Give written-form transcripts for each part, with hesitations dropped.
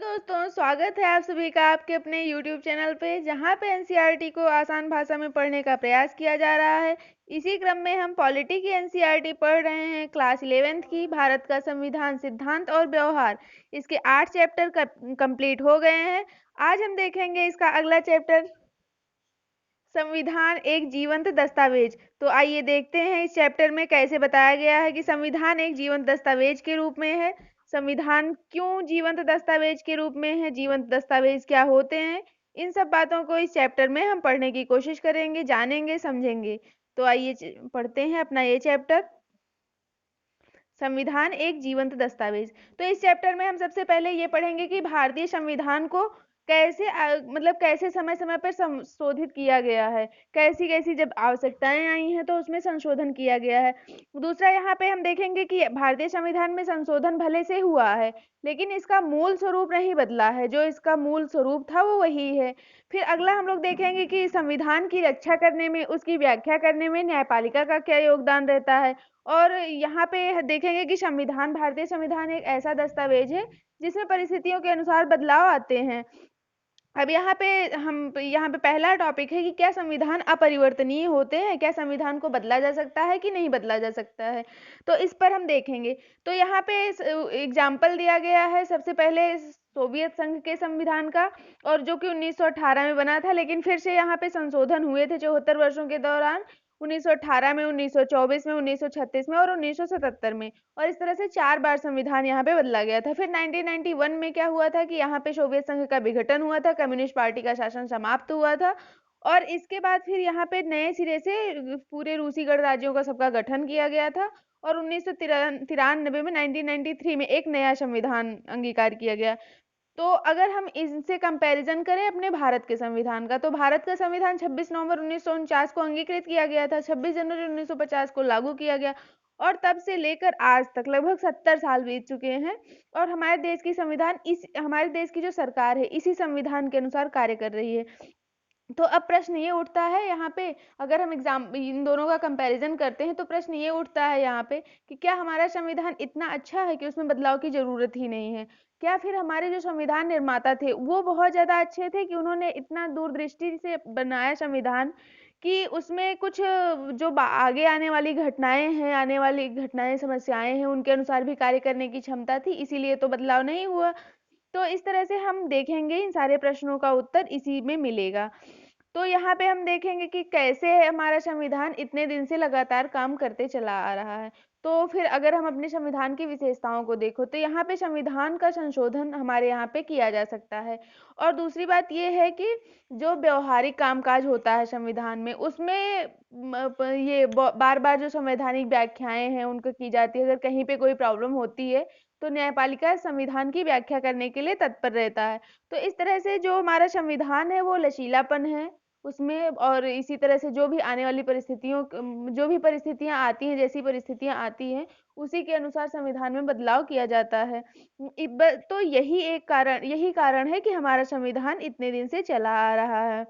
दोस्तों, स्वागत है आप सभी का आपके अपने YouTube चैनल पे, जहाँ पे एनसीईआरटी को आसान भाषा में पढ़ने का प्रयास किया जा रहा है। इसी क्रम में हम पॉलिटी की एनसीईआरटी पढ़ रहे हैं, क्लास 11th की, भारत का संविधान, सिद्धांत और व्यवहार। इसके 8 चैप्टर कंप्लीट हो गए हैं। आज हम देखेंगे इसका अगला चैप्टर, संविधान एक जीवंत दस्तावेज। तो आइए देखते हैं इस चैप्टर में कैसे बताया गया है कि संविधान एक जीवंत दस्तावेज के रूप में है। संविधान क्यों जीवंत दस्तावेज के रूप में है, जीवंत दस्तावेज क्या होते हैं, इन सब बातों को इस चैप्टर में हम पढ़ने की कोशिश करेंगे, जानेंगे, समझेंगे। तो आइए पढ़ते हैं अपना ये चैप्टर, संविधान एक जीवंत दस्तावेज। तो इस चैप्टर में हम सबसे पहले ये पढ़ेंगे कि भारतीय संविधान को कैसे मतलब कैसे समय समय पर संशोधित किया गया है, कैसी कैसी जब आवश्यकताएं आई हैं तो उसमें संशोधन किया गया है। दूसरा, यहाँ पे हम देखेंगे कि भारतीय संविधान में संशोधन भले से हुआ है, लेकिन इसका मूल स्वरूप नहीं बदला है, जो इसका मूल स्वरूप था वो वही है। फिर अगला हम लोग देखेंगे कि संविधान की रक्षा करने में, उसकी व्याख्या करने में न्यायपालिका का क्या योगदान रहता है। और यहाँ पे देखेंगे कि संविधान, भारतीय संविधान एक ऐसा दस्तावेज है जिसमें परिस्थितियों के अनुसार बदलाव आते हैं। अब यहाँ पे पहला टॉपिक है कि क्या संविधान अपरिवर्तनीय होते हैं, क्या संविधान को बदला जा सकता है कि नहीं बदला जा सकता है, तो इस पर हम देखेंगे। तो यहाँ पे एग्जाम्पल दिया गया है सबसे पहले सोवियत संघ के संविधान का, और जो कि 1918 में बना था, लेकिन फिर से यहाँ पे संशोधन हुए थे 74 वर्षों के दौरान, 1918 में, 1924 में, 1936 में और 1977 में। और इस तरह से 4 बार संविधान यहाँ पे बदला गया था। फिर 1991 में क्या हुआ था कि यहाँ पे सोवियत संघ का विघटन हुआ था, कम्युनिस्ट पार्टी का शासन समाप्त हुआ था, और इसके बाद फिर यहाँ पे नए सिरे से पूरे रूसी गणराज्यों का सबका गठन किया गया था। और 1993 में, 1993 में एक नया संविधान अंगीकार किया गया। तो अगर हम इनसे कंपैरिजन करें अपने भारत के संविधान का, तो भारत का संविधान 26 नवंबर 1949 को अंगीकृत किया गया था, 26 जनवरी 1950 को लागू किया गया, और तब से लेकर आज तक लगभग 70 साल बीत चुके हैं। और हमारे देश की संविधान, हमारे देश की जो सरकार है इसी संविधान के अनुसार कार्य कर रही है। तो अब प्रश्न ये उठता है यहाँ पे, अगर हम इन दोनों का कंपैरिजन करते हैं तो प्रश्न ये उठता है यहाँ पे कि क्या हमारा संविधान इतना अच्छा है कि उसमें बदलाव की जरूरत ही नहीं है। क्या फिर हमारे जो संविधान निर्माता थे वो बहुत ज्यादा अच्छे थे कि उन्होंने इतना दूरदृष्टि से बनाया संविधान कि उसमें कुछ जो आगे आने वाली घटनाएं हैं, आने वाली घटनाएं, समस्याएं हैं, उनके अनुसार भी कार्य करने की क्षमता थी, इसीलिए तो बदलाव नहीं हुआ। तो इस तरह से हम देखेंगे, इन सारे प्रश्नों का उत्तर इसी में मिलेगा। तो यहाँ पे हम देखेंगे कि कैसे हमारा संविधान इतने दिन से लगातार काम करते चला आ रहा है। तो फिर अगर हम अपने संविधान की विशेषताओं को देखो तो यहाँ पे संविधान का संशोधन हमारे यहाँ पे किया जा सकता है। और दूसरी बात ये है कि जो व्यवहारिक कामकाज होता है संविधान में, उसमें ये बार बार जो संवैधानिक व्याख्याएं हैं उनको की जाती है। अगर कहीं पे कोई प्रॉब्लम होती है तो न्यायपालिका संविधान की व्याख्या करने के लिए तत्पर रहता है। तो इस तरह से जो हमारा संविधान है वो लचीलापन है उसमें, और इसी तरह से जो भी आने वाली परिस्थितियों, जो भी परिस्थितियां आती हैं, जैसी परिस्थितियां आती हैं उसी के अनुसार संविधान में बदलाव किया जाता है। तो यही कारण है कि हमारा संविधान इतने दिन से चला आ रहा है।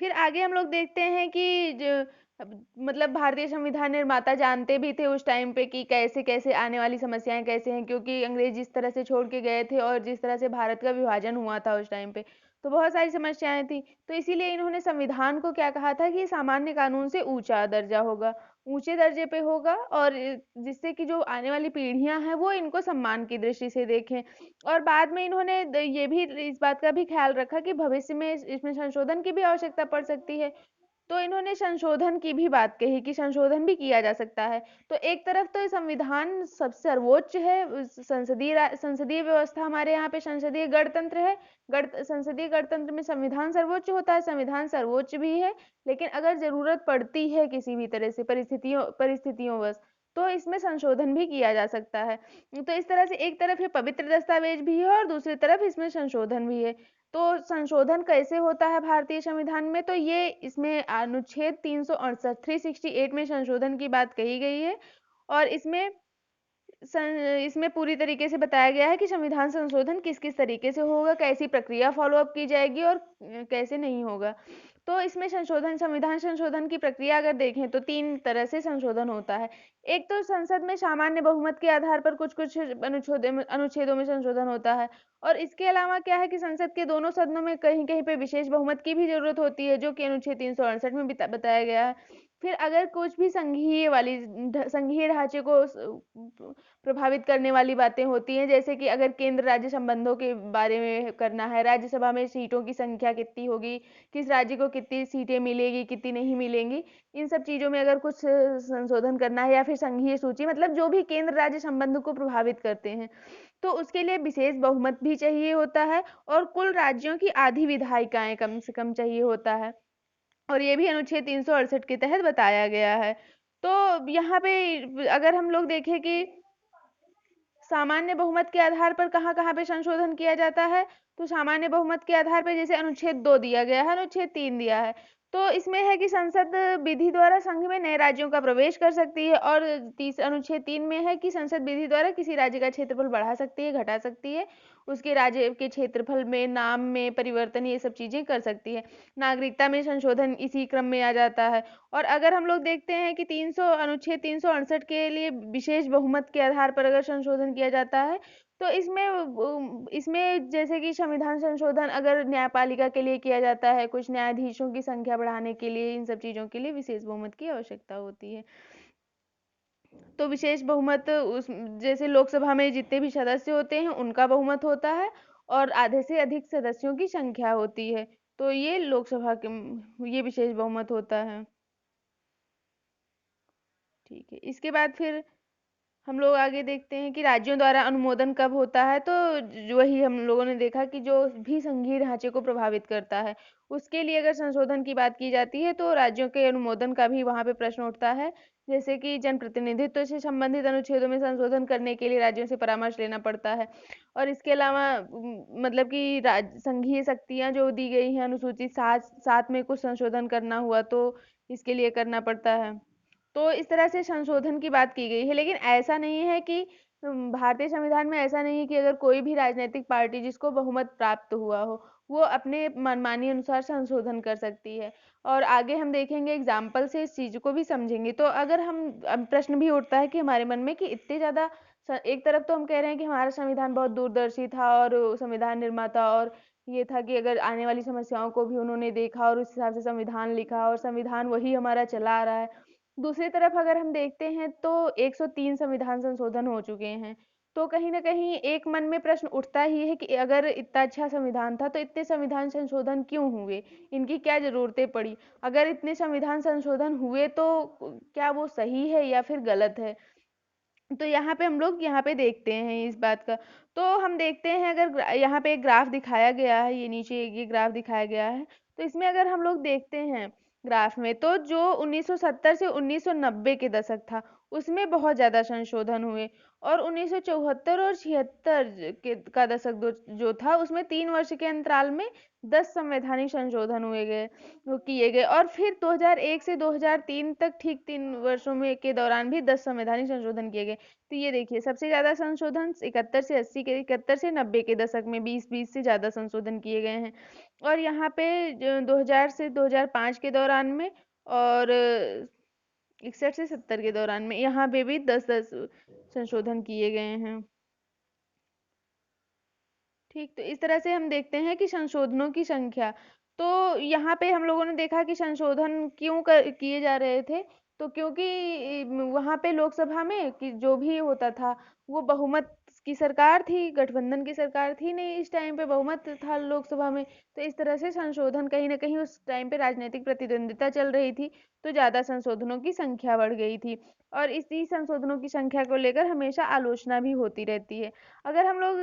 फिर आगे हम लोग देखते हैं कि मतलब भारतीय संविधान निर्माता जानते भी थे उस टाइम पे कि कैसे कैसे आने वाली समस्याएं कैसे हैं, क्योंकि अंग्रेज जिस तरह से छोड़ के गए थे और जिस तरह से भारत का विभाजन हुआ था उस टाइम पे, तो बहुत सारी समस्याएं थी। तो इसीलिए इन्होंने संविधान को क्या कहा था कि सामान्य कानून से ऊंचा दर्जा होगा, ऊंचे दर्जे पे होगा, और जिससे कि जो आने वाली पीढ़ियां हैं वो इनको सम्मान की दृष्टि से देखें। और बाद में इन्होंने ये भी, इस बात का भी ख्याल रखा कि भविष्य में इसमें संशोधन की भी आवश्यकता पड़ सकती है। तो इन्होंने संशोधन की भी बात कही कि संशोधन भी किया जा सकता है। तो एक तरफ तो ये संविधान सब सर्वोच्च है, संसदीय व्यवस्था, हमारे यहाँ पे संसदीय गणतंत्र है, संसदीय गणतंत्र में संविधान सर्वोच्च होता है, संविधान सर्वोच्च भी है। लेकिन अगर जरूरत पड़ती है किसी भी तरह से, परिस्थितियों बस, तो इसमें संशोधन भी किया जा सकता है। तो इस तरह से एक तरफ ये पवित्र दस्तावेज भी है और दूसरी तरफ इसमें संशोधन भी है। तो संशोधन कैसे होता है भारतीय संविधान में, तो ये इसमें अनुच्छेद 368, 368 में संशोधन की बात कही गई है। और इसमें पूरी तरीके से बताया गया है कि संविधान संशोधन किस किस तरीके से होगा, कैसी प्रक्रिया फॉलो अप की जाएगी और कैसे नहीं होगा। तो इसमें संविधान संशोधन की प्रक्रिया अगर देखें तो 3 तरह से संशोधन होता है। एक तो संसद में सामान्य बहुमत के आधार पर कुछ-कुछ अनुच्छेदों में संशोधन होता है, और इसके अलावा क्या है कि संसद के दोनों सदनों में कहीं-कहीं पे विशेष बहुमत की भी ज़रूरत होती है, जो कि अनुच्छेद 368 में बताया गया है। फिर अगर कुछ भी संघीय ढांचे को प्रभावित करने वाली बातें होती हैं, जैसे कि अगर केंद्र राज्य संबंधों के बारे में करना है, राज्यसभा में सीटों की संख्या कितनी होगी, किस राज्य को कितनी सीटें मिलेगी, कितनी नहीं मिलेंगी, इन सब चीज़ों में अगर कुछ संशोधन करना है, या फिर संघीय सूची, मतलब जो भी केंद्र राज्य संबंध को प्रभावित करते हैं, तो उसके लिए विशेष बहुमत भी चाहिए होता है, और कुल राज्यों की आधी विधायिकाएं कम से कम चाहिए होता है, और ये भी अनुच्छेद 368 के तहत बताया गया है। तो यहाँ पे अगर हम लोग देखें कि सामान्य बहुमत के आधार पर कहाँ-कहाँ पे संशोधन किया जाता है, तो सामान्य बहुमत के आधार पर जैसे अनुच्छेद 2 दिया गया है, अनुच्छेद 3 दिया है। तो इसमें है कि संसद विधि द्वारा संघ में नए राज्यों का प्रवेश कर सकती है, और अनुच्छेद 3 में है कि संसद विधि द्वारा किसी राज्य का क्षेत्रफल बढ़ा सकती है, घटा सकती है, उसके राज्य के क्षेत्रफल में, नाम में परिवर्तन, ये सब चीजें कर सकती है। नागरिकता में संशोधन इसी क्रम में आ जाता है। और अगर हम लोग देखते हैं कि अनुच्छेद 368 के लिए विशेष बहुमत के आधार पर अगर संशोधन किया जाता है, तो इसमें जैसे कि संविधान संशोधन अगर न्यायपालिका के लिए किया जाता है, कुछ न्यायाधीशों की संख्या बढ़ाने के लिए, इन सब चीजों के लिए विशेष बहुमत की आवश्यकता होती है। तो विशेष बहुमत उस जैसे लोकसभा में जितने भी सदस्य होते हैं उनका बहुमत होता है, और आधे से अधिक सदस्यों की संख्या होती है, तो ये लोकसभा के ये विशेष बहुमत होता है। ठीक है, इसके बाद फिर हम लोग आगे देखते हैं कि राज्यों द्वारा अनुमोदन कब होता है। तो वही हम लोगों ने देखा कि जो भी संघीय ढांचे को प्रभावित करता है, उसके लिए अगर संशोधन की बात की जाती है, तो राज्यों के अनुमोदन का भी वहां पे प्रश्न उठता है। जैसे कि जनप्रतिनिधित्व से संबंधित अनुच्छेदों में संशोधन करने के लिए राज्यों से परामर्श लेना पड़ता है, और इसके अलावा मतलब कि संघीय शक्तियां जो दी गई हैं अनुसूचित 7 में कुछ संशोधन करना हुआ, तो इसके लिए करना पड़ता है। तो इस तरह से संशोधन की बात की गई है, लेकिन ऐसा नहीं है कि भारतीय संविधान में ऐसा नहीं है कि अगर कोई भी राजनीतिक पार्टी जिसको बहुमत प्राप्त हुआ हो, वो अपने मनमानी अनुसार संशोधन कर सकती है। और आगे हम देखेंगे एग्जाम्पल से इस चीज को भी समझेंगे। तो अगर हम अब प्रश्न भी उठता है कि हमारे मन में कि इतने ज्यादा एक तरफ तो हम कह रहे हैं कि हमारा संविधान बहुत दूरदर्शी था, और संविधान निर्माता, और ये था कि अगर आने वाली समस्याओं को भी उन्होंने देखा और उस हिसाब से संविधान लिखा, और संविधान वही हमारा चला आ रहा है। दूसरी तरफ अगर हम देखते हैं तो 103 संविधान संशोधन हो चुके हैं। तो कहीं ना कहीं एक मन में प्रश्न उठता ही है कि अगर इतना अच्छा संविधान था तो इतने संविधान संशोधन क्यों हुए, इनकी क्या जरूरतें पड़ी, अगर इतने संविधान संशोधन हुए तो क्या वो सही है या फिर गलत है। तो यहाँ पे हम लोग यहाँ पे देखते हैं इस बात का। तो हम देखते हैं, अगर यहाँ पे एक ग्राफ दिखाया गया है, ये नीचे ये ग्राफ दिखाया गया है, तो इसमें अगर हम लोग देखते हैं ग्राफ में, तो जो 1970 से 1990 के दशक था उसमें बहुत ज्यादा संशोधन हुए, और 1974 और 76 के का दशक जो था उसमें 3 वर्ष के अंतराल में 10 संवैधानिक संशोधन हुए गए वो किए गए, और फिर 2001 से 2003 तक ठीक 3 वर्षों में के दौरान भी 10 संवैधानिक संशोधन किए गए। तो ये देखिए सबसे ज्यादा संशोधन 71 से 90 के दशक में 20 से ज्यादा संशोधन किए गए हैं, और यहाँ पे 2000 से 2005 के दौरान में, और 61 से 70 के दौरान में यहाँ पे भी 10-10 संशोधन किए गए हैं। ठीक, तो इस तरह से हम देखते हैं कि संशोधनों की संख्या। तो यहाँ पे हम लोगों ने देखा कि संशोधन क्यों किए जा रहे थे, तो क्योंकि वहाँ पे लोकसभा में कि जो भी होता था वो बहुमत की सरकार थी, गठबंधन की सरकार थी नहीं, इस टाइम पे बहुमत था लोकसभा में। तो इस तरह से संशोधन कहीं ना कहीं उस टाइम पे राजनीतिक प्रतिद्वंदिता चल रही थी, तो ज्यादा संशोधनों की संख्या बढ़ गई थी, और इसी संशोधनों की संख्या को लेकर हमेशा आलोचना भी होती रहती है। अगर हम लोग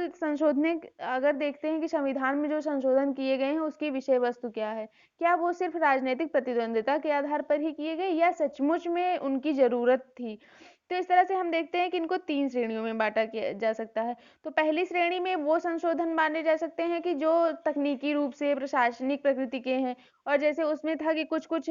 अगर देखते हैं कि संविधान में जो संशोधन किए गए हैं उसकी विषय वस्तु क्या है, क्या वो सिर्फ राजनीतिक प्रतिद्वंदिता के आधार पर ही किए गए या सचमुच में उनकी जरूरत थी। तो इस तरह से हम देखते हैं कि इनको 3 श्रेणियों में बांटा किया जा सकता है। तो पहली श्रेणी में वो संशोधन माने जा सकते हैं कि जो तकनीकी रूप से प्रशासनिक प्रकृति के हैं, और जैसे उसमें था कि कुछ कुछ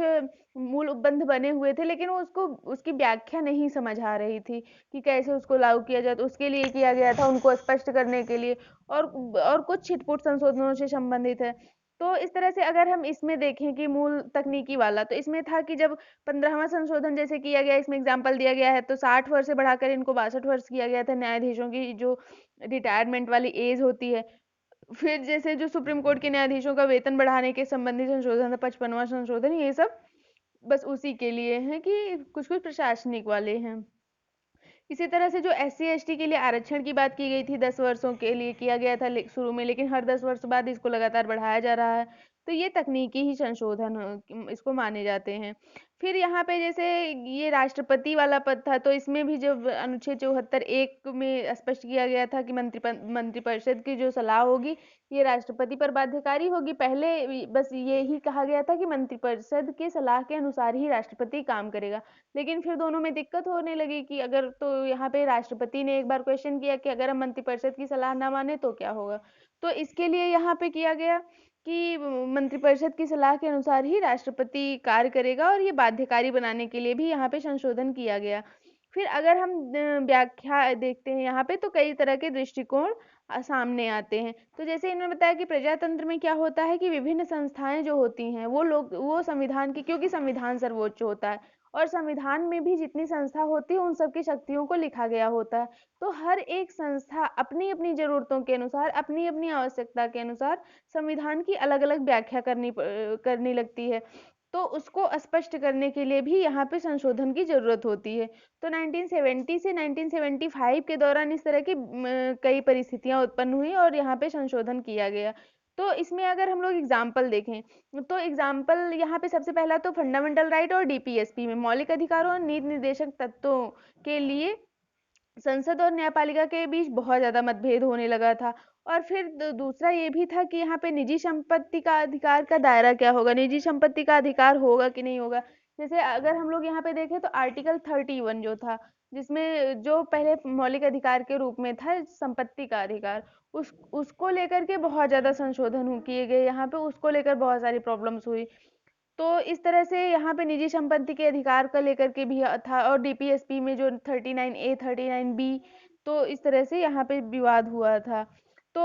मूल उपबंध बने हुए थे, लेकिन वो उसको उसकी व्याख्या नहीं समझ आ रही थी कि कैसे उसको लागू किया जाए, तो उसके लिए किया गया था उनको स्पष्ट करने के लिए। और कुछ छिटपुट संशोधनों से संबंधित है। तो इस तरह से अगर हम इसमें देखें कि मूल तकनीकी वाला, तो इसमें था कि जब 15वां संशोधन जैसे किया गया, इसमें एग्जाम्पल दिया गया है, तो 60 वर्ष से बढ़ाकर इनको 62 वर्ष किया गया था, न्यायाधीशों की जो रिटायरमेंट वाली एज होती है। फिर जैसे जो सुप्रीम कोर्ट के न्यायाधीशों का वेतन बढ़ाने के संबंधी संशोधन था, 55वां संशोधन, ये सब बस उसी के लिए हैं कि कुछ कुछ प्रशासनिक वाले हैं। इसी तरह से जो SC ST के लिए आरक्षण की बात की गई थी, 10 वर्षों के लिए किया गया था शुरू में, लेकिन हर 10 वर्ष बाद इसको लगातार बढ़ाया जा रहा है। तो ये तकनीकी ही संशोधन इसको माने जाते हैं। फिर यहाँ पे जैसे ये राष्ट्रपति वाला पद था, तो इसमें भी जब अनुच्छेद 74(1) में स्पष्ट किया गया था कि मंत्रिपरिषद की जो सलाह होगी ये राष्ट्रपति पर बाध्यकारी होगी। पहले बस ये ही कहा गया था कि मंत्रिपरिषद के सलाह के अनुसार ही राष्ट्रपति काम करेगा, लेकिन फिर दोनों में दिक्कत होने लगी कि अगर, तो यहाँ पे राष्ट्रपति ने एक बार क्वेश्चन किया कि अगर हम मंत्रिपरिषद की सलाह ना माने तो क्या होगा। तो इसके लिए यहाँ पे किया गया कि मंत्रिपरिषद की सलाह के अनुसार ही राष्ट्रपति कार्य करेगा, और ये बाध्यकारी बनाने के लिए भी यहाँ पे संशोधन किया गया। फिर अगर हम व्याख्या देखते हैं यहाँ पे, तो कई तरह के दृष्टिकोण सामने आते हैं। तो जैसे इन्होंने बताया कि प्रजातंत्र में क्या होता है कि विभिन्न संस्थाएं जो होती हैं वो संविधान की, क्योंकि संविधान सर्वोच्च होता है और संविधान में भी जितनी संस्था होती है उन सबकी शक्तियों को लिखा गया होता है, तो हर एक संस्था अपनी अपनी जरूरतों के अनुसार, अपनी अपनी आवश्यकता के अनुसार संविधान की अलग अलग व्याख्या करनी लगती है। तो उसको स्पष्ट करने के लिए भी यहाँ पे संशोधन की जरूरत होती है। तो 1970 से 1975 के दौरान इस तरह की कई परिस्थितियां उत्पन्न हुई और यहाँ पे संशोधन किया गया। तो इसमें अगर हम लोग एग्जाम्पल देखें, तो एग्जाम्पल यहाँ पे सबसे पहला तो फंडामेंटल राइट और DPSP में मौलिक अधिकारों और नीति निर्देशक तत्वों के लिए संसद और न्यायपालिका के बीच बहुत ज्यादा मतभेद होने लगा था। और फिर दूसरा ये भी था कि यहाँ पे निजी संपत्ति का अधिकार का दायरा क्या होगा, निजी संपत्ति का अधिकार होगा कि नहीं होगा। जैसे अगर हम लोग यहाँ पे देखें तो आर्टिकल 31 जो था, जिसमें जो पहले मौलिक अधिकार के रूप में था संपत्ति का अधिकार, उसको लेकर के बहुत ज्यादा संशोधन किए गए, यहाँ पे उसको लेकर बहुत सारी प्रॉब्लम्स हुई। तो इस तरह से यहाँ पे निजी संपत्ति के अधिकार का लेकर के भी था, और DPSP में जो 39A 39B, तो इस तरह से यहाँ पे विवाद हुआ था। तो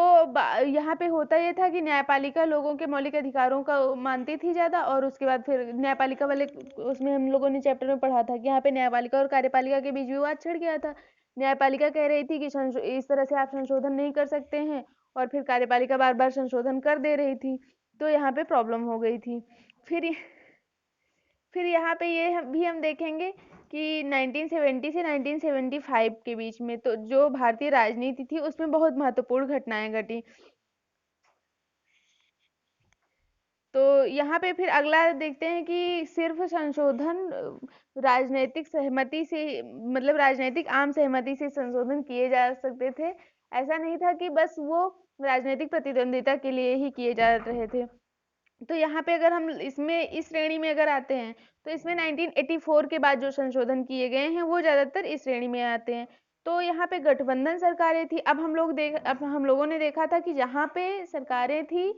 यहाँ पे होता ये था कि न्यायपालिका लोगों के मौलिक अधिकारों का मानती थी ज्यादा, और उसके बाद फिर न्यायपालिका वाले, उसमें हम लोगों ने चैप्टर में पढ़ा था कि यहाँ पे न्यायपालिका और कार्यपालिका के बीच विवाद छिड़ गया था। न्यायपालिका कह रही थी कि इस तरह से आप संशोधन नहीं कर सकते हैं, और फिर कार्यपालिका बार बार संशोधन कर दे रही थी, तो यहाँ पे प्रॉब्लम हो गई थी। फिर फिर यहाँ पे ये भी हम देखेंगे कि 1970 से 1975 के बीच में तो जो भारतीय राजनीति थी उसमें बहुत महत्वपूर्ण घटनाएं घटी। तो यहाँ पे फिर अगला देखते हैं कि सिर्फ संशोधन राजनीतिक सहमति से, मतलब राजनीतिक आम सहमति से संशोधन किए जा सकते थे। ऐसा नहीं था कि बस वो राजनीतिक प्रतिद्वंदिता के लिए ही किए जा रहे थे। तो यहाँ पे अगर हम इसमें इस श्रेणी में अगर आते हैं, तो इसमें 1984 के बाद जो संशोधन किए गए हैं वो ज्यादातर इस श्रेणी में आते हैं। तो यहाँ पे गठबंधन सरकारें थी। अब हम लोगों ने देखा था कि जहाँ पे सरकारें थी,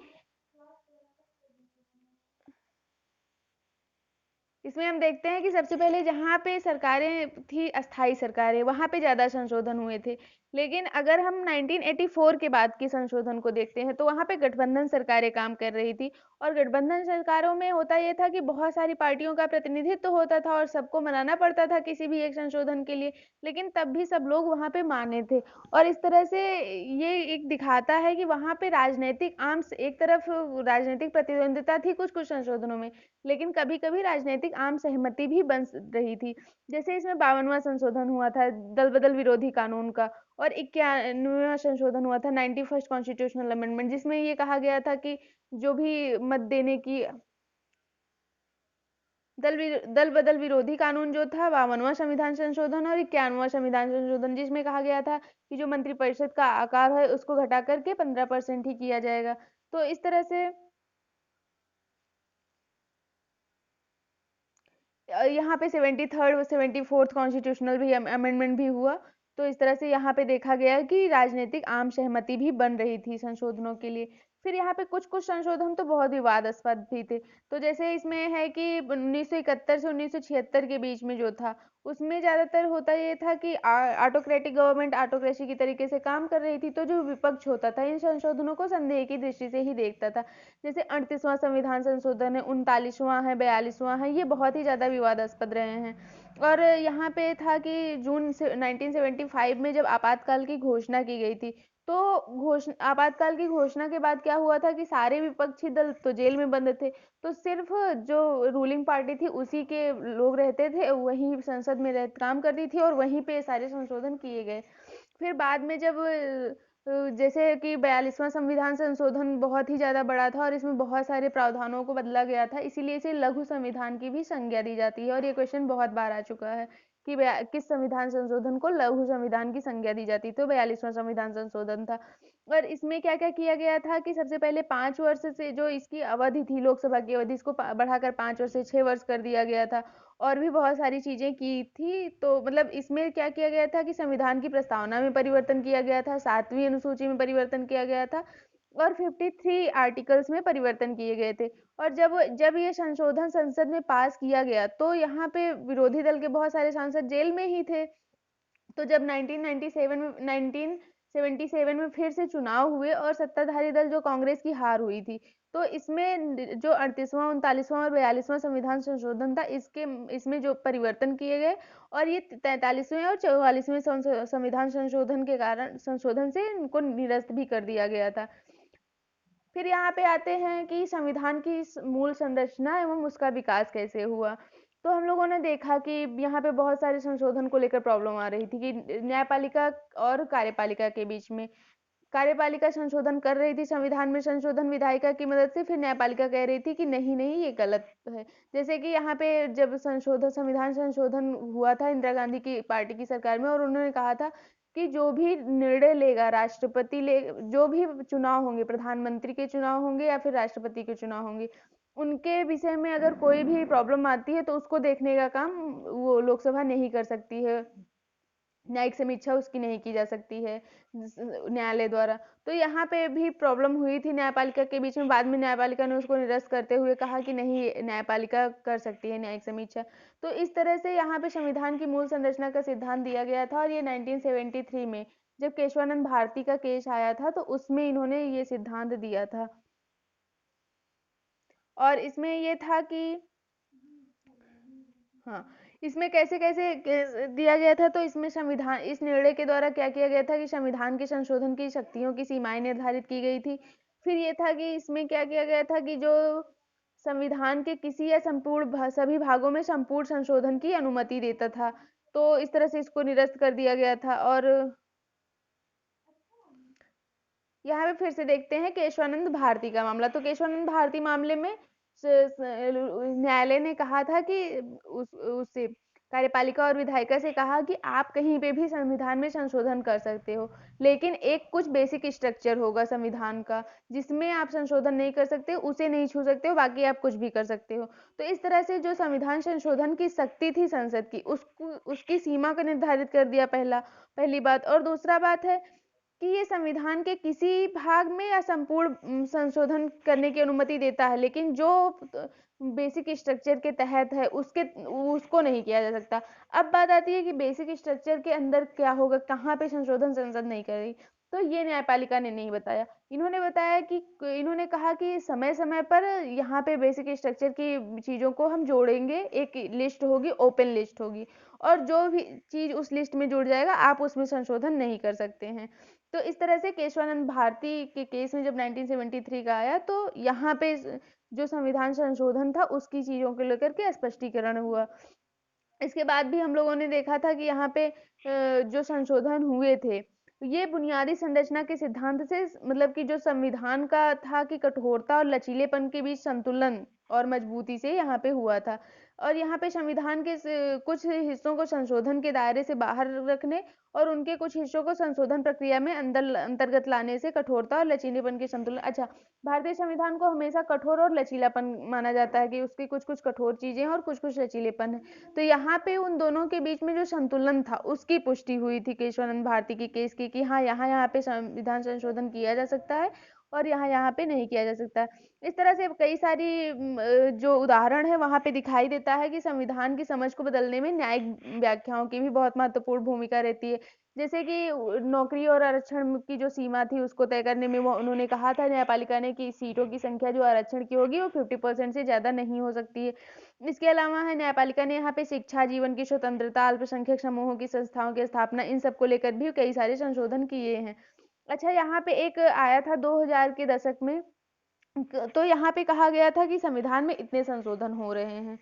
इसमें हम देखते हैं कि सबसे पहले जहाँ पे सरकारें थी, अस्थाई सरकारें, वहां पे ज्यादा संशोधन हुए थे। लेकिन अगर हम 1984 के बाद के संशोधन को देखते हैं, तो वहां पे गठबंधन सरकारें काम कर रही थी, और गठबंधन सरकारों में होता यह था कि बहुत सारी पार्टियों का प्रतिनिधित्व होता था और सबको मनाना पड़ता था किसी भी एक संशोधन के लिए, लेकिन तब भी सब लोग वहां पे माने थे। और इस तरह से ये एक दिखाता है कि वहां पे राजनीतिक एक तरफ राजनीतिक प्रतिद्वंदिता थी कुछ कुछ संशोधनों में, लेकिन कभी कभी राजनीतिक आम सहमति भी बन रही थी। जैसे इसमें 52वां संशोधन हुआ था दल बदल विरोधी कानून का, और 91वां संशोधन हुआ था 91st कॉन्स्टिट्यूशनल अमेंडमेंट, जिसमें ये कहा गया था कि जो भी मत देने की दल बदल विरोधी कानून जो था 52वां संविधान संशोधन, और 91वां संविधान संशोधन, जिसमें कहा गया था कि जो मंत्रिपरिषद का आकार है उसको घटा करके 15% ही किया जाएगा। तो इस तरह से यहाँ पे 73rd 74th कॉन्स्टिट्यूशनल भी अमेंडमेंट भी हुआ। तो इस तरह से यहाँ पे देखा गया कि राजनीतिक आम सहमति भी बन रही थी संशोधनों के लिए। फिर यहाँ पे कुछ कुछ संशोधन तो बहुत विवादास्पद भी थे। तो जैसे इसमें है कि 1971 से 1976 के बीच में जो था, उसमें ज्यादातर होता ये था कि ऑटोक्रेटिक गवर्नमेंट ऑटोक्रेसी की तरीके से काम कर रही थी, तो जो विपक्ष होता था इन संशोधनों को संदेह की दृष्टि से ही देखता था। जैसे 38वां संविधान संशोधन है, 39वां है, 42वां है, ये बहुत ही ज्यादा विवादास्पद रहे हैं। और यहाँ पे था कि जून 1975 में जब आपातकाल की घोषणा की गई थी, तो घोषणा आपातकाल की घोषणा के बाद क्या हुआ था कि सारे विपक्षी दल तो जेल में बंद थे, तो सिर्फ जो रूलिंग पार्टी थी उसी के लोग रहते थे, वहीं संसद में रह काम करती थी और वहीं पे सारे संशोधन किए गए। फिर बाद में जब जैसे कि 42वां संविधान संशोधन बहुत ही ज्यादा बड़ा था और इसमें बहुत सारे प्रावधानों को बदला गया था, इसीलिए इसे लघु संविधान की भी संज्ञा दी जाती है। और ये क्वेश्चन बहुत बार आ चुका है कि किस संविधान संशोधन को लघु संविधान की संज्ञा दी जाती, तो 42वां संविधान संशोधन था। और इसमें क्या क्या किया गया था कि सबसे पहले 5 वर्ष से जो इसकी अवधि थी, लोकसभा की अवधि, इसको बढ़ाकर 5 वर्ष से 6 वर्ष कर दिया गया था। और भी बहुत सारी चीजें की थी। तो मतलब इसमें क्या किया गया था कि संविधान की प्रस्तावना में परिवर्तन किया गया था, 7वीं अनुसूची में परिवर्तन किया गया था और 53 आर्टिकल्स में परिवर्तन किए गए थे। और जब जब ये संशोधन संसद में पास किया गया, तो यहाँ पे विरोधी दल के बहुत सारे सांसद जेल में ही थे। तो जब 1977 में फिर से चुनाव हुए और सत्ताधारी दल जो कांग्रेस की हार हुई थी, तो इसमें जो 38वां 39वां और 42वां संविधान संशोधन था, इसके इसमें जो परिवर्तन किए गए और ये 43वें और 44वें संविधान संशोधन से इनको निरस्त भी कर दिया गया था। फिर यहाँ पे आते हैं कि संविधान की मूल संरचना एवं उसका विकास कैसे हुआ। तो हम लोगों ने देखा कि यहाँ पे बहुत सारे संशोधन को लेकर प्रॉब्लम आ रही थी कि न्यायपालिका और कार्यपालिका के बीच में। कार्यपालिका संशोधन कर रही थी संविधान में संशोधन विधायिका की मदद से, फिर न्यायपालिका कह रही थी कि नहीं नहीं ये गलत है। जैसे कि यहाँ पे जब संविधान संशोधन हुआ था इंदिरा गांधी की पार्टी की सरकार में, और उन्होंने कहा था कि जो भी निर्णय लेगा राष्ट्रपति ले, जो भी चुनाव होंगे, प्रधानमंत्री के चुनाव होंगे या फिर राष्ट्रपति के चुनाव होंगे, उनके विषय में अगर कोई भी प्रॉब्लम आती है तो उसको देखने का काम वो लोकसभा नहीं कर सकती है, न्यायिक समीक्षा उसकी नहीं की जा सकती है न्यायालय द्वारा। तो यहाँ पे भी प्रॉब्लम हुई थी न्यायपालिका के बीच में। बाद में न्यायपालिका ने उसको निरस्त करते हुए कहा कि नहीं, न्यायपालिका कर सकती है न्यायिक समीक्षा। तो इस तरह से यहाँ पे संविधान की मूल संरचना का सिद्धांत दिया गया था। और ये 1973 में जब केशवानंद भारती का केस आया था, तो उसमें इन्होंने ये सिद्धांत दिया था। और इसमें ये था कि हाँ, इसमें कैसे कैसे दिया गया था, तो इसमें संविधान, इस निर्णय के द्वारा क्या किया गया था कि संविधान के संशोधन की शक्तियों की सीमाएं निर्धारित की गई थी। फिर ये था कि इसमें क्या किया गया था कि जो संविधान के किसी या सभी भागों में संपूर्ण संशोधन की अनुमति देता था, तो इस तरह से इसको निरस्त कर दिया गया था। और यहाँ पे फिर से देखते हैं केशवानंद भारती का मामला। तो केशवानंद भारती मामले में न्यायालय ने कहा था कि उससे कार्यपालिका और विधायिका से कहा कि आप कहीं पे भी संविधान में संशोधन कर सकते हो, लेकिन एक कुछ बेसिक स्ट्रक्चर होगा संविधान का जिसमें आप संशोधन नहीं कर सकते, उसे नहीं छू सकते हो, बाकी आप कुछ भी कर सकते हो। तो इस तरह से जो संविधान संशोधन की शक्ति थी संसद की, उसको उसकी सीमा को निर्धारित कर दिया, पहली बात। और दूसरा बात है कि ये संविधान के किसी भाग में या संपूर्ण संशोधन करने की अनुमति देता है, लेकिन जो बेसिक स्ट्रक्चर के तहत है उसको नहीं किया जा सकता। अब बात आती है कि बेसिक स्ट्रक्चर के अंदर क्या होगा, कहाँ पे संशोधन संसद नहीं करेगी। तो ये न्यायपालिका ने नहीं बताया। इन्होंने बताया कि इन्होंने कहा कि समय समय पर यहाँ पे बेसिक स्ट्रक्चर की चीजों को हम जोड़ेंगे, एक लिस्ट होगी, ओपन लिस्ट होगी, और जो भी चीज उस लिस्ट में जुड़ जाएगा आप उसमें संशोधन नहीं कर सकते हैं। तो इस तरह से केशवानंद भारती के केस में जब 1973 का आया, तो यहाँ पे जो संविधान संशोधन था उसकी चीजों को लेकर के स्पष्टीकरण हुआ। इसके बाद भी हम लोगों ने देखा था कि यहाँ पे जो संशोधन हुए थे, ये बुनियादी संरचना के सिद्धांत से, मतलब कि जो संविधान का था कि कठोरता और लचीलेपन के बीच संतुलन और मजबूती से यहाँ पे हुआ था। और यहाँ पे संविधान के कुछ हिस्सों को संशोधन के दायरे से बाहर रखने और उनके कुछ हिस्सों को संशोधन प्रक्रिया में अंतर्गत लाने से कठोरता और लचीलेपन के संतुलन। अच्छा, भारतीय संविधान को हमेशा कठोर और लचीलापन माना जाता है कि उसकी कुछ कुछ कठोर चीजें और कुछ कुछ लचीलेपन है। तो यहाँ पे उन दोनों के बीच में जो संतुलन था उसकी पुष्टि हुई थी केशवानंद भारती की केस की, कि हाँ, यहाँ यहाँ पे संविधान संशोधन किया जा सकता है और यहाँ यहाँ पे नहीं किया जा सकता। इस तरह से कई सारी जो उदाहरण है वहाँ पे दिखाई देता है कि संविधान की समझ को बदलने में न्यायिक व्याख्याओं की भी बहुत महत्वपूर्ण भूमिका रहती है। जैसे कि नौकरी और आरक्षण की जो सीमा थी उसको तय करने में वो उन्होंने कहा था न्यायपालिका ने कि सीटों की संख्या जो आरक्षण की होगी वो 50% से ज़्यादा नहीं हो सकती है। इसके अलावा है न्यायपालिका ने यहाँ पे शिक्षा, जीवन की स्वतंत्रता, अल्पसंख्यक समूहों की संस्थाओं की स्थापना, इन सब को लेकर भी कई सारे संशोधन किए हैं। अच्छा, यहाँ पे एक आया था 2000 के दशक में, तो यहाँ पे कहा गया था कि संविधान में इतने संशोधन हो रहे हैं,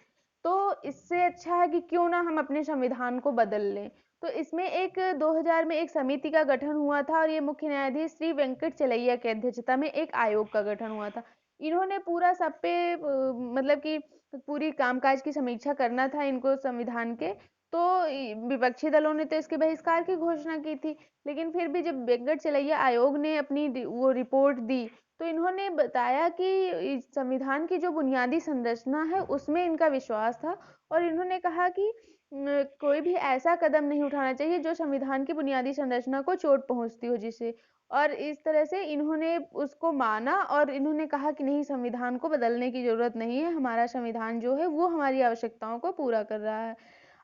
तो इससे अच्छा है कि क्यों ना हम अपने संविधान को बदल लें। तो इसमें एक 2000 में एक समिति का गठन हुआ था और ये मुख्य न्यायाधीश श्री वेंकट चलैया की अध्यक्षता में एक आयोग का गठन हुआ था। इन्होंने पूरा सब पे मतलब कि पूरी कामकाज की समीक्षा करना था इनको संविधान के। तो विपक्षी दलों ने तो इसके बहिष्कार की घोषणा की थी, लेकिन फिर भी जब वेंकट चलैया आयोग ने अपनी वो रिपोर्ट दी तो इन्होंने बताया कि इस संविधान की जो बुनियादी संरचना है उसमें इनका विश्वास था और इन्होंने कहा कि कोई भी ऐसा कदम नहीं उठाना चाहिए जो संविधान की बुनियादी संरचना को चोट पहुंचती हो जिससे। और इस तरह से इन्होंने उसको माना और इन्होंने कहा कि नहीं, संविधान को बदलने की जरूरत नहीं है, हमारा संविधान जो है वो हमारी आवश्यकताओं को पूरा कर रहा है।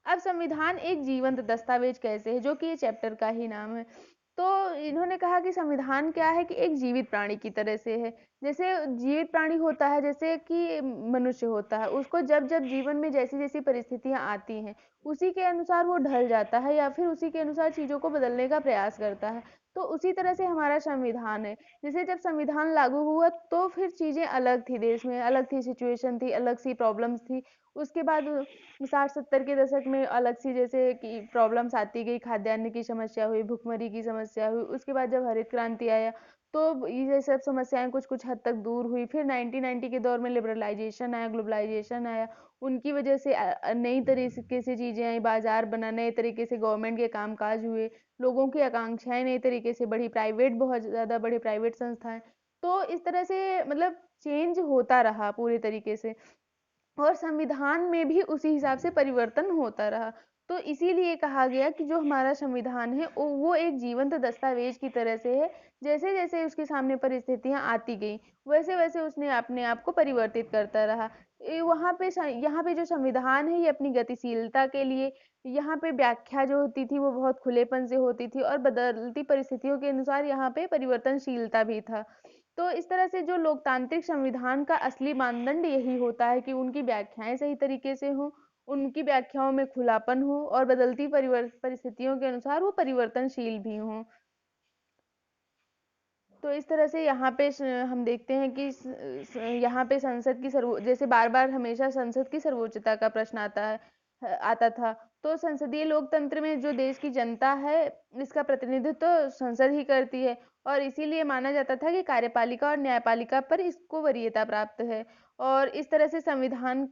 अब संविधान एक जीवंत दस्तावेज कैसे है, जो कि ये चैप्टर का ही नाम है। तो इन्होंने कहा कि संविधान क्या है कि एक जीवित प्राणी की तरह से है। जैसे जीवित प्राणी होता है, जैसे कि मनुष्य होता है, उसको जब जब जीवन में जैसी जैसी परिस्थितियां आती हैं उसी के अनुसार वो ढल जाता है या फिर उसी के अनुसार चीजों को बदलने का प्रयास करता है। तो उसी तरह से हमारा संविधान है। जैसे जब संविधान लागू हुआ तो फिर चीजें अलग थी, देश में अलग थी, सिचुएशन थी, अलग सी प्रॉब्लम्स थी। उसके बाद 60-70 के दशक में अलग सी जैसे कि प्रॉब्लम्स आती गई, खाद्यान्न की समस्या हुई, भुखमरी की समस्या हुई। उसके बाद जब हरित क्रांति आया तो ये सब समस्याएं कुछ कुछ हद तक दूर हुई। फिर 1990 के दौर में लिबरलाइजेशन आया, ग्लोबलाइजेशन आया, उनकी वजह से नई तरीके से चीजें आई, बाजार बना, नए तरीके से गवर्नमेंट के कामकाज हुए, लोगों की आकांक्षाएं नई तरीके से बढ़ी, प्राइवेट बहुत ज्यादा बढ़े, प्राइवेट संस्थाएं। तो इस तरह से मतलब चेंज होता रहा पूरी तरीके से और संविधान में भी उसी हिसाब से परिवर्तन होता रहा। तो इसीलिए कहा गया कि जो हमारा संविधान है वो एक जीवंत दस्तावेज की तरह से है। जैसे जैसे उसके सामने परिस्थितियां आती गई वैसे वैसे उसने अपने आप को परिवर्तित करता रहा। वहाँ पे यहाँ पे जो संविधान है ये अपनी गतिशीलता के लिए, यहाँ पे व्याख्या जो होती थी वो बहुत खुलेपन से होती थी और बदलती परिस्थितियों के अनुसार यहाँ पे परिवर्तनशीलता भी था। तो इस तरह से जो लोकतांत्रिक संविधान का असली मानदंड यही होता है कि उनकी व्याख्याएं सही तरीके से हों, उनकी व्याख्याओं में खुलापन हो और बदलती परिस्थितियों के अनुसार वो परिवर्तनशील भी हों। तो इस तरह से यहाँ पे हम देखते हैं कि यहाँ पे संसद की सर्वो जैसे बार बार हमेशा संसद की सर्वोच्चता का प्रश्न आता था। तो संसदीय लोकतंत्र में जो देश की जनता है इसका प्रतिनिधित्व तो संसद ही करती है और इसीलिए माना जाता था कि कार्यपालिका और न्यायपालिका पर इसको वरीयता प्राप्त है। और इस तरह से संविधान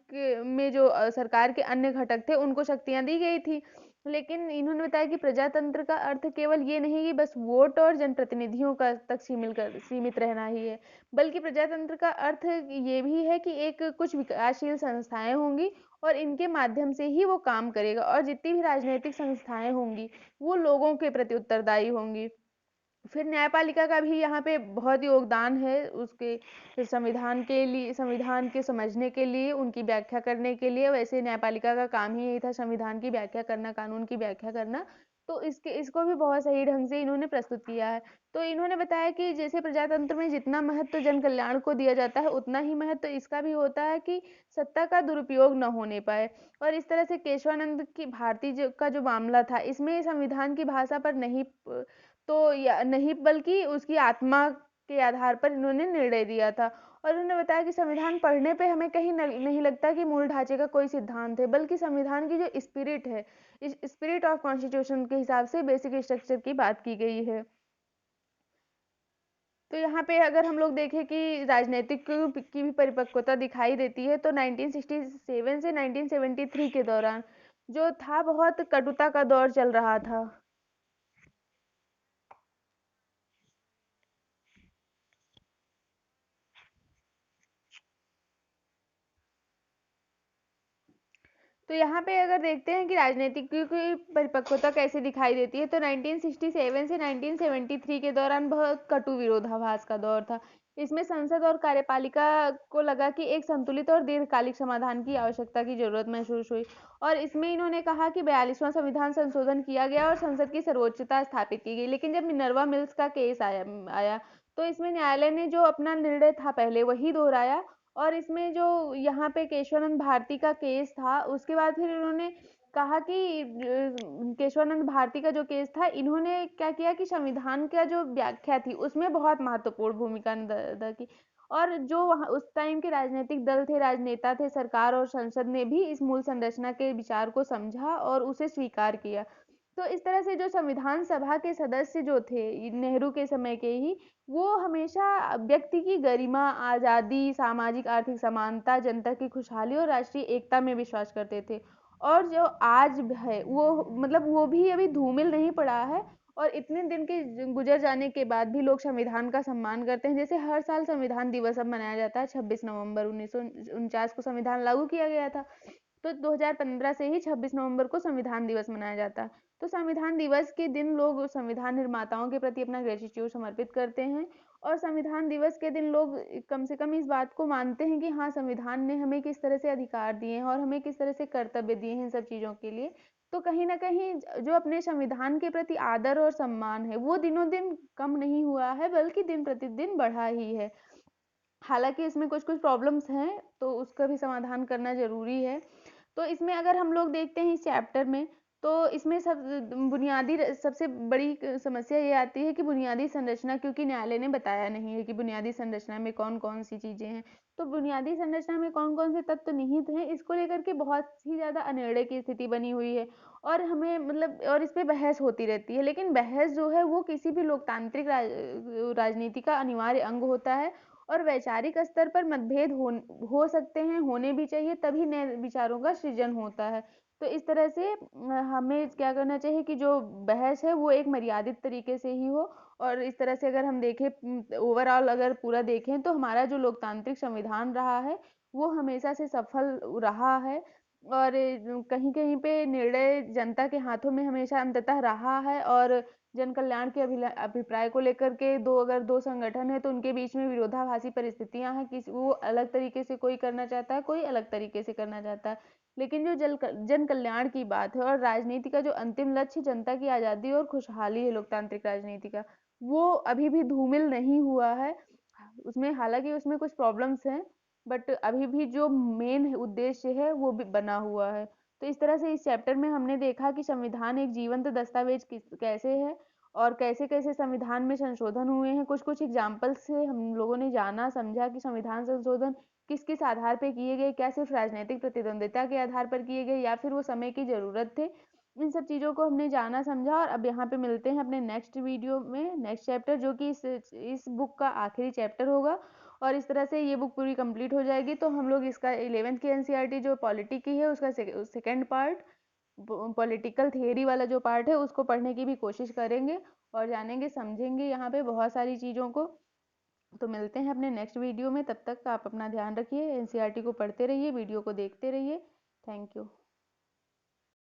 में जो सरकार के अन्य घटक थे उनको शक्तियां दी गई थी। लेकिन इन्होंने बताया कि प्रजातंत्र का अर्थ केवल ये नहीं कि बस वोट और जनप्रतिनिधियों का तक सीमित रहना ही है, बल्कि प्रजातंत्र का अर्थ ये भी है कि एक कुछ विकासशील संस्थाएं होंगी और इनके माध्यम से ही वो काम करेगा और जितनी भी राजनीतिक संस्थाएं होंगी वो लोगों के प्रति उत्तरदायी होंगी। फिर न्यायपालिका का भी यहाँ पे बहुत योगदान है उसके संविधान के लिए, संविधान के समझने के लिए, उनकी व्याख्या करने के लिए। वैसे न्यायपालिका का काम ही यही था संविधान की व्याख्या करना, कानून की व्याख्या करना। तो इसको भी बहुत सही ढंग से इन्होंने प्रस्तुत किया है। तो इन्होंने बताया कि जैसे प्रजातंत्र में जितना महत्व जन कल्याण को दिया जाता है उतना ही महत्व इसका भी होता है कि सत्ता का दुरुपयोग न होने पाए। और इस तरह से केशवानंद की भारती का जो मामला था इसमें संविधान की भाषा पर नहीं तो या नहीं बल्कि उसकी आत्मा के आधार पर इन्होंने निर्णय दिया था। और उन्होंने बताया कि संविधान पढ़ने पे हमें कहीं नहीं लगता कि मूल ढांचे का कोई सिद्धांत है, बल्कि संविधान की जो स्पिरिट है, इस स्पिरिट ऑफ कॉन्स्टिट्यूशन के हिसाब से बेसिक स्ट्रक्चर की बात की गई है। तो यहाँ पे अगर हम लोग देखें कि राजनीतिक की भी परिपक्वता दिखाई देती है तो 1967 से 1973 के दौरान जो था बहुत कटुता का दौर चल रहा था। तो यहाँ पे अगर देखते हैं कि राजनीतिक की परिपक्वता कैसे दिखाई देती है तो 1967 से 1973 के दौरान बहुत कटु विरोधाभास का दौर था। इसमें संसद और कार्यपालिका को लगा कि एक संतुलित और दीर्घकालिक समाधान की आवश्यकता की जरूरत महसूस हुई, और इसमें इन्होंने कहा कि 42वां संविधान संशोधन किया गया और संसद की सर्वोच्चता स्थापित की गई। लेकिन जब मिनर्वा मिल्स का केस आया तो इसमें न्यायालय ने जो अपना निर्णय था पहले वही दोहराया, और इसमें जो यहाँ पे केशवानंद भारती का केस था उसके बाद फिर इन्होंने कहा कि केशवानंद भारती का जो केस था, इन्होंने क्या किया कि संविधान का जो व्याख्या थी उसमें बहुत महत्वपूर्ण भूमिका अदा की, और जो उस टाइम के राजनीतिक दल थे, राजनेता थे, सरकार और संसद ने भी इस मूल संरचना के विचार को समझा और उसे स्वीकार किया। तो इस तरह से जो संविधान सभा के सदस्य जो थे नेहरू के समय के ही, वो हमेशा व्यक्ति की गरिमा, आज़ादी, सामाजिक आर्थिक समानता, जनता की खुशहाली और राष्ट्रीय एकता में विश्वास करते थे। और जो आज है वो मतलब वो भी अभी धूमिल नहीं पड़ा है, और इतने दिन के गुजर जाने के बाद भी लोग संविधान का सम्मान करते हैं। जैसे हर साल संविधान दिवस अब मनाया जाता है, 26 नवंबर 1949 को संविधान लागू किया गया था, तो 2015 से ही 26 नवंबर को संविधान दिवस मनाया जाता है। तो संविधान दिवस के दिन लोग संविधान निर्माताओं के प्रति अपना ग्रेटिट्यूड समर्पित करते हैं, और संविधान दिवस के दिन लोग कम से कम इस बात को मानते हैं कि हाँ, संविधान ने हमें किस तरह से अधिकार दिए हैं और हमें किस तरह से कर्तव्य दिए हैं इन सब चीज़ों के लिए। तो कहीं ना कहीं जो अपने संविधान के प्रति आदर और सम्मान है वो दिनों दिन कम नहीं हुआ है, बल्कि दिन प्रतिदिन बढ़ा ही है। हालांकि इसमें कुछ कुछ प्रॉब्लम्स हैं, तो उसका भी समाधान करना जरूरी है। तो इसमें अगर हम लोग देखते हैं इस चैप्टर में, तो इसमें सब बुनियादी सबसे बड़ी समस्या ये आती है कि बुनियादी संरचना, क्योंकि न्यायालय ने बताया नहीं है कि बुनियादी संरचना में कौन कौन सी चीजें हैं। तो बुनियादी संरचना में कौन कौन से तत्व निहित हैं, इसको लेकर के बहुत ही ज्यादा अनिर्णय की स्थिति बनी हुई है, और हमें मतलब और इस पे बहस होती रहती है। लेकिन बहस जो है वो किसी भी लोकतांत्रिक राजनीति का अनिवार्य अंग होता है, और वैचारिक स्तर पर मतभेद हो सकते हैं, होने भी चाहिए, तभी नए विचारों का सृजन होता है। तो इस तरह से हमें क्या करना चाहिए कि जो बहस है वो एक मर्यादित तरीके से ही हो, और इस तरह से अगर हम देखें ओवरऑल, अगर पूरा देखें तो हमारा जो लोकतांत्रिक संविधान रहा है वो हमेशा से सफल रहा है, और कहीं कहीं पे निर्णय जनता के हाथों में हमेशा अंततः रहा है, और जन कल्याण के अभिप्राय को लेकर के अगर दो संगठन है तो उनके बीच में विरोधाभासी परिस्थितियां हैं, किसी वो अलग तरीके से कोई करना चाहता है, कोई अलग तरीके से करना चाहता है। लेकिन जो जन कल्याण की बात है और राजनीति का जो अंतिम लक्ष्य जनता की आजादी और खुशहाली है लोकतांत्रिक राजनीति का, वो अभी भी धूमिल नहीं हुआ है। उसमें हालांकि उसमें कुछ प्रॉब्लम्स हैं, बट अभी भी जो मेन उद्देश्य है वो भी बना हुआ है। तो इस तरह से इस चैप्टर में हमने देखा कि संविधान एक जीवंत दस्तावेज कैसे है, और कैसे कैसे संविधान में संशोधन हुए हैं। कुछ कुछ एग्जाम्पल्स से हम लोगों ने जाना समझा कि संविधान संशोधन किस किस आधार पर किए गए, क्या सिर्फ राजनीतिक प्रतिद्वंदिता के आधार पर किए गए या फिर वो समय की जरूरत थे। इन सब चीज़ों को हमने जाना समझा, और अब यहाँ पे मिलते हैं अपने नेक्स्ट वीडियो में, नेक्स्ट चैप्टर, जो कि इस बुक का आखिरी चैप्टर होगा। और इस तरह से ये बुक पूरी कंप्लीट हो जाएगी, तो हम लोग इसका 11th की एनसीईआरटी जो पॉलिटी की है उसका सेकेंड पार्ट, पॉलिटिकल थियरी वाला जो पार्ट है उसको पढ़ने की भी कोशिश करेंगे, और जानेंगे समझेंगे यहाँ पे बहुत सारी चीज़ों को। तो मिलते हैं अपने नेक्स्ट वीडियो में, तब तक आप अपना ध्यान रखिए, एनसीईआरटी को पढ़ते रहिए, वीडियो को देखते रहिए। Thank you.